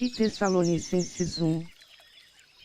E Tessalonicenses 1.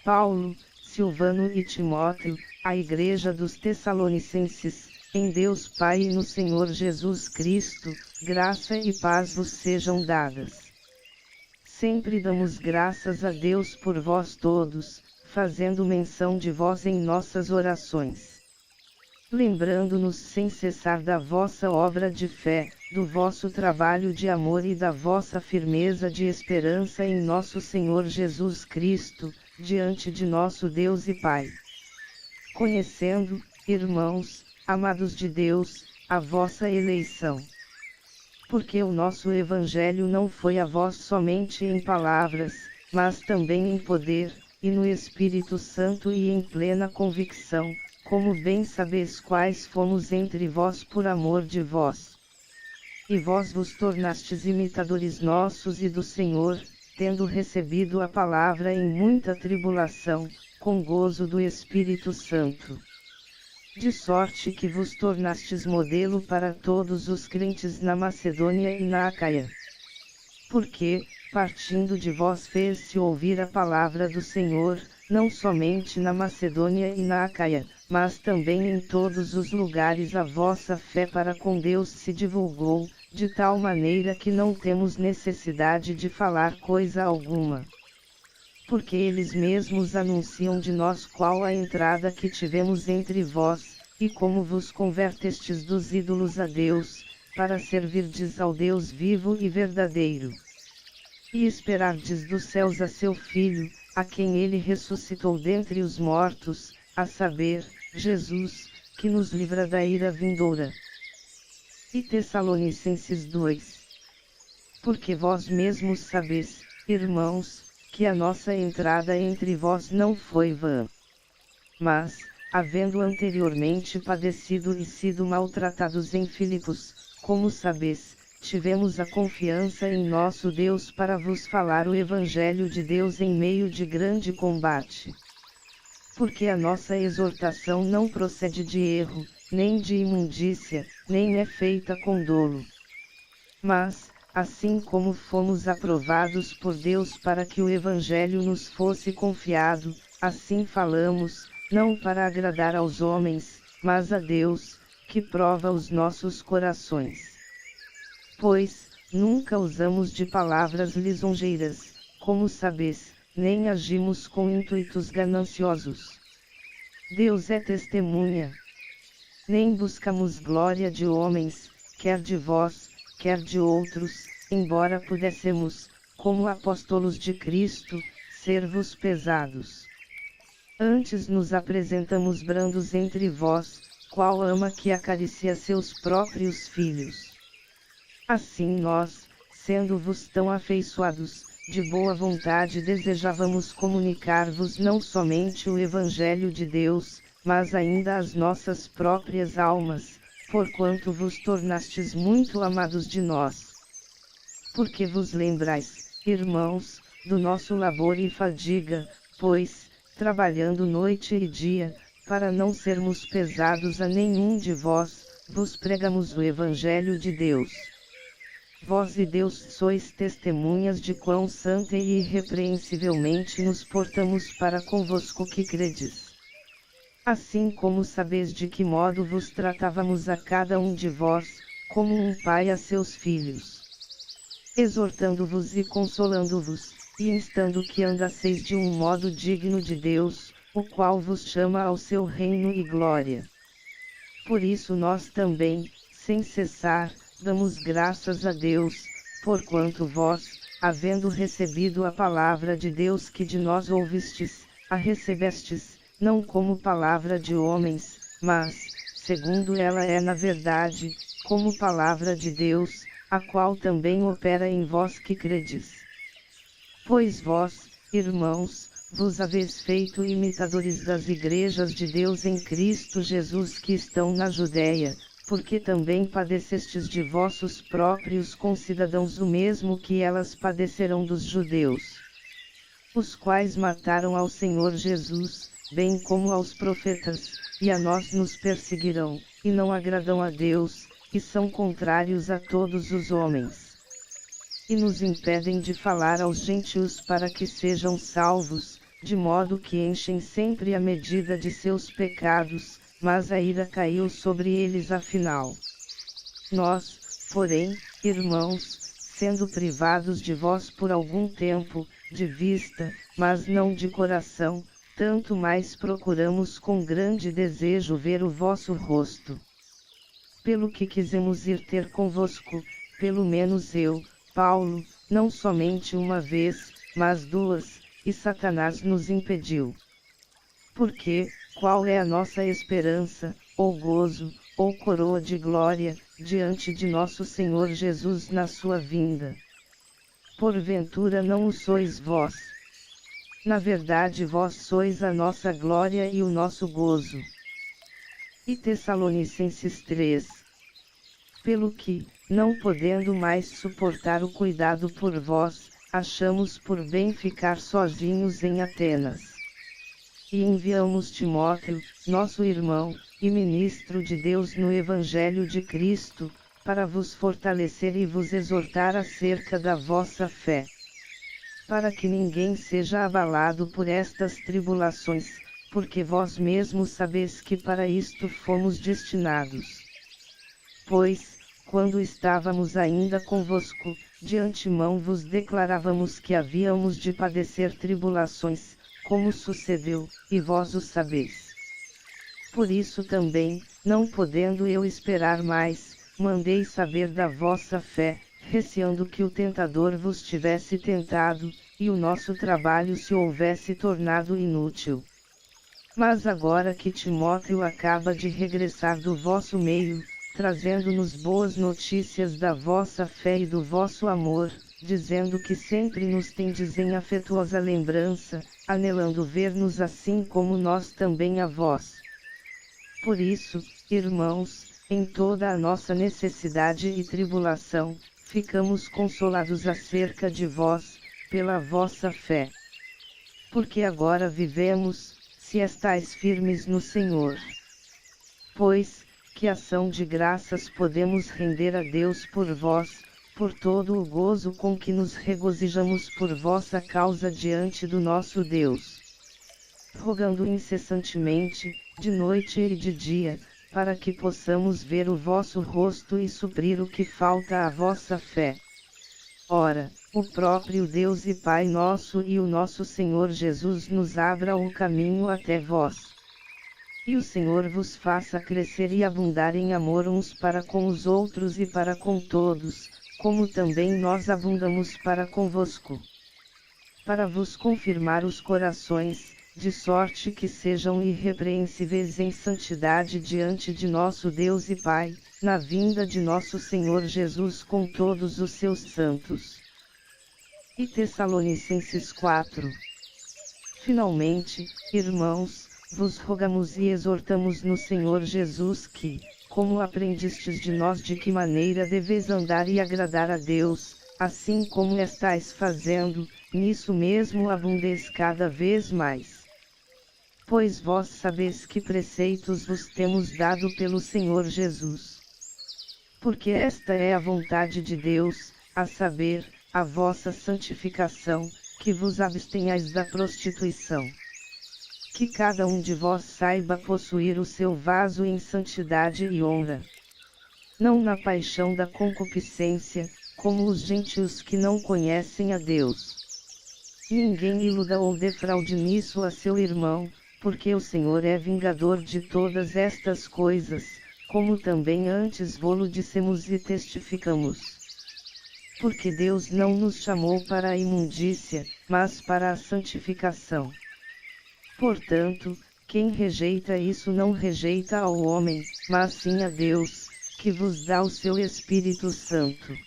Paulo, Silvano e Timóteo, à Igreja dos Tessalonicenses, em Deus Pai e no Senhor Jesus Cristo, graça e paz vos sejam dadas. Sempre damos graças a Deus por vós todos, fazendo menção de vós em nossas orações. Lembrando-nos sem cessar da vossa obra de fé, do vosso trabalho de amor e da vossa firmeza de esperança em nosso Senhor Jesus Cristo, diante de nosso Deus e Pai. Conhecendo, irmãos, amados de Deus, a vossa eleição. Porque o nosso Evangelho não foi a vós somente em palavras, mas também em poder, e no Espírito Santo e em plena convicção, como bem sabeis quais fomos entre vós por amor de vós. E vós vos tornastes imitadores nossos e do Senhor, tendo recebido a palavra em muita tribulação, com gozo do Espírito Santo. De sorte que vos tornastes modelo para todos os crentes na Macedônia e na Acaia. Porque, partindo de vós fez-se ouvir a palavra do Senhor, não somente na Macedônia e na Acaia, mas também em todos os lugares a vossa fé para com Deus se divulgou, de tal maneira que não temos necessidade de falar coisa alguma. Porque eles mesmos anunciam de nós qual a entrada que tivemos entre vós, e como vos convertestes dos ídolos a Deus, para servirdes ao Deus vivo e verdadeiro. E esperardes dos céus a seu Filho, a quem ele ressuscitou dentre os mortos, a saber, Jesus, que nos livra da ira vindoura. E Tessalonicenses 2. Porque vós mesmos sabeis, irmãos, que a nossa entrada entre vós não foi vã. Mas, havendo anteriormente padecido e sido maltratados em Filipos, como sabeis, tivemos a confiança em nosso Deus para vos falar o Evangelho de Deus em meio de grande combate. Porque a nossa exortação não procede de erro, nem de imundícia, nem é feita com dolo. Mas, assim como fomos aprovados por Deus para que o Evangelho nos fosse confiado, assim falamos, não para agradar aos homens, mas a Deus, que prova os nossos corações. Pois, nunca usamos de palavras lisonjeiras, como sabeis, nem agimos com intuitos gananciosos. Deus é testemunha. Nem buscamos glória de homens, quer de vós, quer de outros, embora pudéssemos, como apóstolos de Cristo, ser-vos pesados. Antes nos apresentamos brandos entre vós, qual ama que acaricia seus próprios filhos. Assim nós, sendo-vos tão afeiçoados, de boa vontade desejávamos comunicar-vos não somente o Evangelho de Deus, mas ainda as nossas próprias almas, porquanto vos tornastes muito amados de nós. Porque vos lembrais, irmãos, do nosso labor e fadiga, pois, trabalhando noite e dia, para não sermos pesados a nenhum de vós, vos pregamos o Evangelho de Deus. Vós e Deus sois testemunhas de quão santa e irrepreensivelmente nos portamos para convosco que credes. Assim como sabeis de que modo vos tratávamos a cada um de vós, como um pai a seus filhos. Exortando-vos e consolando-vos, e instando que andasseis de um modo digno de Deus, o qual vos chama ao seu reino e glória. Por isso nós também, sem cessar, damos graças a Deus, porquanto vós, havendo recebido a palavra de Deus que de nós ouvistes, a recebestes, não como palavra de homens, mas, segundo ela é na verdade, como palavra de Deus, a qual também opera em vós que credes. Pois vós, irmãos, vos haveis feito imitadores das igrejas de Deus em Cristo Jesus que estão na Judéia, porque também padecestes de vossos próprios concidadãos o mesmo que elas padecerão dos judeus, os quais mataram ao Senhor Jesus, bem como aos profetas, e a nós nos perseguirão, e não agradam a Deus, e são contrários a todos os homens. e nos impedem de falar aos gentios para que sejam salvos, de modo que enchem sempre a medida de seus pecados, mas a ira caiu sobre eles afinal. Nós, porém, irmãos, sendo privados de vós por algum tempo, de vista, mas não de coração, tanto mais procuramos com grande desejo ver o vosso rosto. Pelo que quisemos ir ter convosco, pelo menos eu, Paulo, não somente uma vez, mas duas, e Satanás nos impediu. Porque, qual é a nossa esperança, ou gozo, ou coroa de glória, diante de nosso Senhor Jesus na sua vinda? Porventura não o sois vós? Na verdade vós sois a nossa glória e o nosso gozo. E Tessalonicenses 3. Pelo que, não podendo mais suportar o cuidado por vós, achamos por bem ficar sozinhos em Atenas. E enviamos Timóteo, nosso irmão, e ministro de Deus no Evangelho de Cristo, para vos fortalecer e vos exortar acerca da vossa fé. Para que ninguém seja abalado por estas tribulações, porque vós mesmos sabeis que para isto fomos destinados. Pois, quando estávamos ainda convosco, de antemão vos declarávamos que havíamos de padecer tribulações, como sucedeu, e vós o sabeis. Por isso também, não podendo eu esperar mais, mandei saber da vossa fé, receando que o tentador vos tivesse tentado, e o nosso trabalho se houvesse tornado inútil. Mas agora que Timóteo acaba de regressar do vosso meio, trazendo-nos boas notícias da vossa fé e do vosso amor, dizendo que sempre nos tendes em afetuosa lembrança, anelando ver-nos assim como nós também a vós. Por isso, irmãos, em toda a nossa necessidade e tribulação, ficamos consolados acerca de vós, pela vossa fé. Porque agora vivemos, se estáis firmes no Senhor. Pois, que ação de graças podemos render a Deus por vós, por todo o gozo com que nos regozijamos por vossa causa diante do nosso Deus. Rogando incessantemente, de noite e de dia, para que possamos ver o vosso rosto e suprir o que falta à vossa fé. Ora, o próprio Deus e Pai nosso e o nosso Senhor Jesus nos abra o caminho até vós. E o Senhor vos faça crescer e abundar em amor uns para com os outros e para com todos, como também nós abundamos para convosco. Para vos confirmar os corações, de sorte que sejam irrepreensíveis em santidade diante de nosso Deus e Pai, na vinda de nosso Senhor Jesus com todos os seus santos. E Tessalonicenses 4. Finalmente, irmãos, vos rogamos e exortamos no Senhor Jesus que, como aprendistes de nós de que maneira deveis andar e agradar a Deus, assim como estáis fazendo, nisso mesmo abundeis cada vez mais. Pois vós sabeis que preceitos vos temos dado pelo Senhor Jesus. Porque esta é a vontade de Deus, a saber, a vossa santificação, que vos abstenhais da prostituição. Que cada um de vós saiba possuir o seu vaso em santidade e honra. Não na paixão da concupiscência, como os gentios que não conhecem a Deus. Ninguém iluda ou defraude nisso a seu irmão, porque o Senhor é vingador de todas estas coisas, como também antes vô-lo dissemos e testificamos. Porque Deus não nos chamou para a imundícia, mas para a santificação. Portanto, quem rejeita isso não rejeita ao homem, mas sim a Deus, que vos dá o seu Espírito Santo.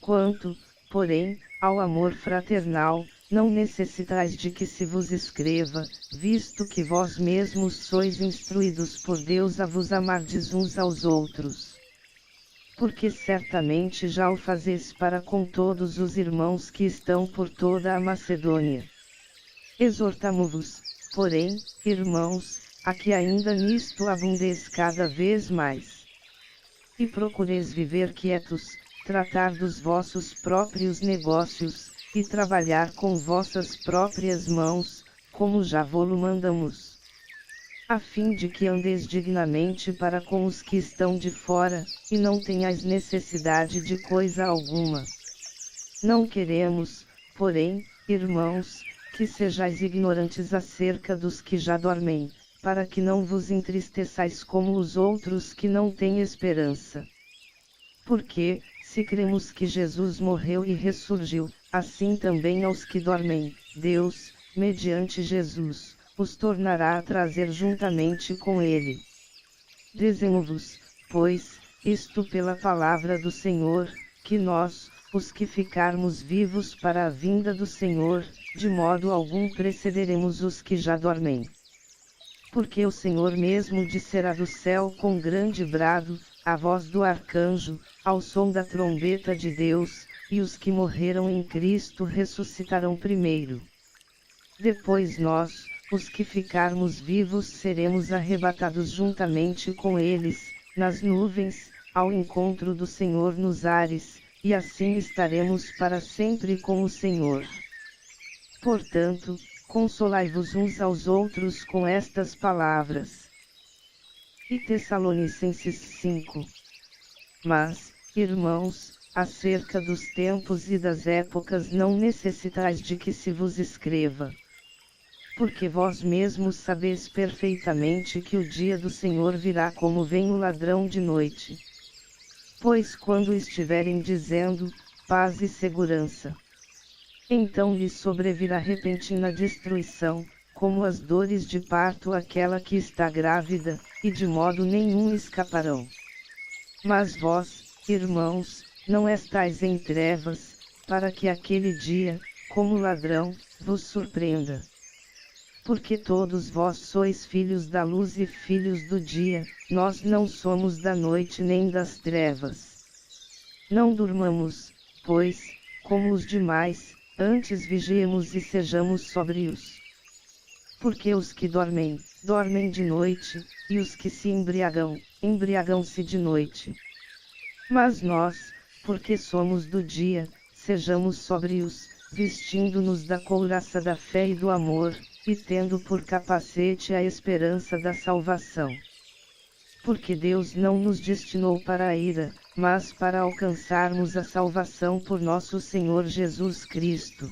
Quanto, porém, ao amor fraternal, não necessitais de que se vos escreva, visto que vós mesmos sois instruídos por Deus a vos amardes uns aos outros. Porque certamente já o fazeis para com todos os irmãos que estão por toda a Macedônia. Exortamo-vos, porém, irmãos, a que ainda nisto abundeis cada vez mais. E procureis viver quietos, tratar dos vossos próprios negócios, e trabalhar com vossas próprias mãos, como já vô-lo mandamos. A fim de que andeis dignamente para com os que estão de fora, e não tenhais necessidade de coisa alguma. Não queremos, porém, irmãos, que sejais ignorantes acerca dos que já dormem, para que não vos entristeçais como os outros que não têm esperança. Porque, se cremos que Jesus morreu e ressurgiu, assim também aos que dormem, Deus, mediante Jesus, os tornará a trazer juntamente com ele. Dizemos-vos, pois, isto pela palavra do Senhor, que nós, os que ficarmos vivos para a vinda do Senhor, de modo algum precederemos os que já dormem. Porque o Senhor mesmo descerá do céu com grande brado, a voz do arcanjo, ao som da trombeta de Deus, e os que morreram em Cristo ressuscitarão primeiro. Depois nós, os que ficarmos vivos seremos arrebatados juntamente com eles, nas nuvens, ao encontro do Senhor nos ares, e assim estaremos para sempre com o Senhor. Portanto, consolai-vos uns aos outros com estas palavras. E Tessalonicenses 5. Mas, irmãos, acerca dos tempos e das épocas não necessitais de que se vos escreva. Porque vós mesmos sabeis perfeitamente que o dia do Senhor virá como vem o ladrão de noite. Pois quando estiverem dizendo, paz e segurança, então lhes sobrevirá repentina destruição, como as dores de parto àquela que está grávida, e de modo nenhum escaparão. Mas vós, irmãos, não estais em trevas, para que aquele dia, como ladrão, vos surpreenda. Porque todos vós sois filhos da luz e filhos do dia, nós não somos da noite nem das trevas. Não durmamos, pois, como os demais, antes vigiemos e sejamos sóbrios. Porque os que dormem, dormem de noite, e os que se embriagam, embriagam-se de noite. Mas nós, porque somos do dia, sejamos sóbrios, vestindo-nos da couraça da fé e do amor, e tendo por capacete a esperança da salvação. Porque Deus não nos destinou para a ira, mas para alcançarmos a salvação por nosso Senhor Jesus Cristo,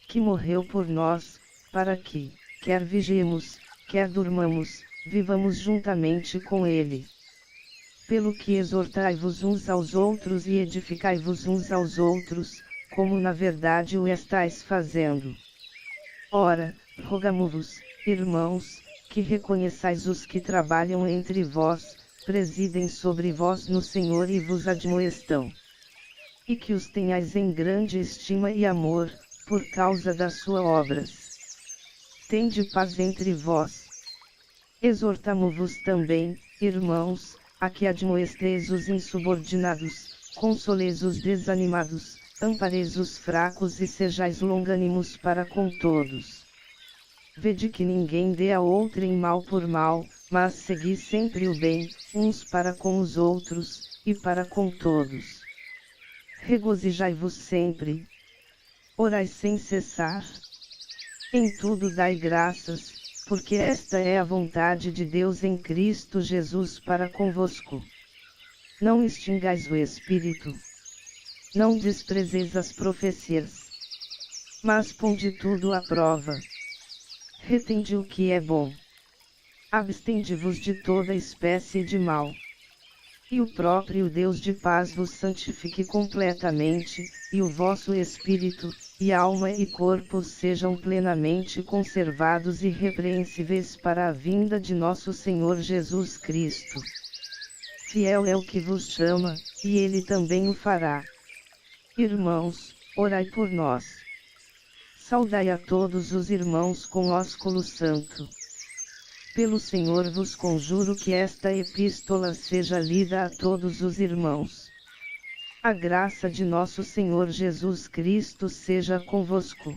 que morreu por nós, para que, quer vigiemos, quer durmamos, vivamos juntamente com Ele. Pelo que exortai-vos uns aos outros e edificai-vos uns aos outros, como na verdade o estais fazendo. Ora, rogamo-vos, irmãos, que reconheçais os que trabalham entre vós, presidem sobre vós no Senhor e vos admoestam. E que os tenhais em grande estima e amor, por causa das suas obras. Tende paz entre vós. Exortamo-vos também, irmãos, a que admoesteis os insubordinados, consoleis os desanimados, ampareis os fracos e sejais longânimos para com todos. Vede que ninguém dê a outrem mal por mal, mas segui sempre o bem, uns para com os outros, e para com todos. Regozijai-vos sempre. Orai sem cessar. Em tudo dai graças, porque esta é a vontade de Deus em Cristo Jesus para convosco. Não extingais o Espírito. Não desprezeis as profecias. Mas ponde tudo à prova. Retende o que é bom. Abstende-vos de toda espécie de mal. E o próprio Deus de paz vos santifique completamente, e o vosso espírito, e alma e corpo sejam plenamente conservados e irrepreensíveis para a vinda de nosso Senhor Jesus Cristo. Fiel é o que vos chama, e Ele também o fará. Irmãos, orai por nós. Saudai a todos os irmãos com ósculo santo. Pelo Senhor vos conjuro que esta epístola seja lida a todos os irmãos. A graça de nosso Senhor Jesus Cristo seja convosco.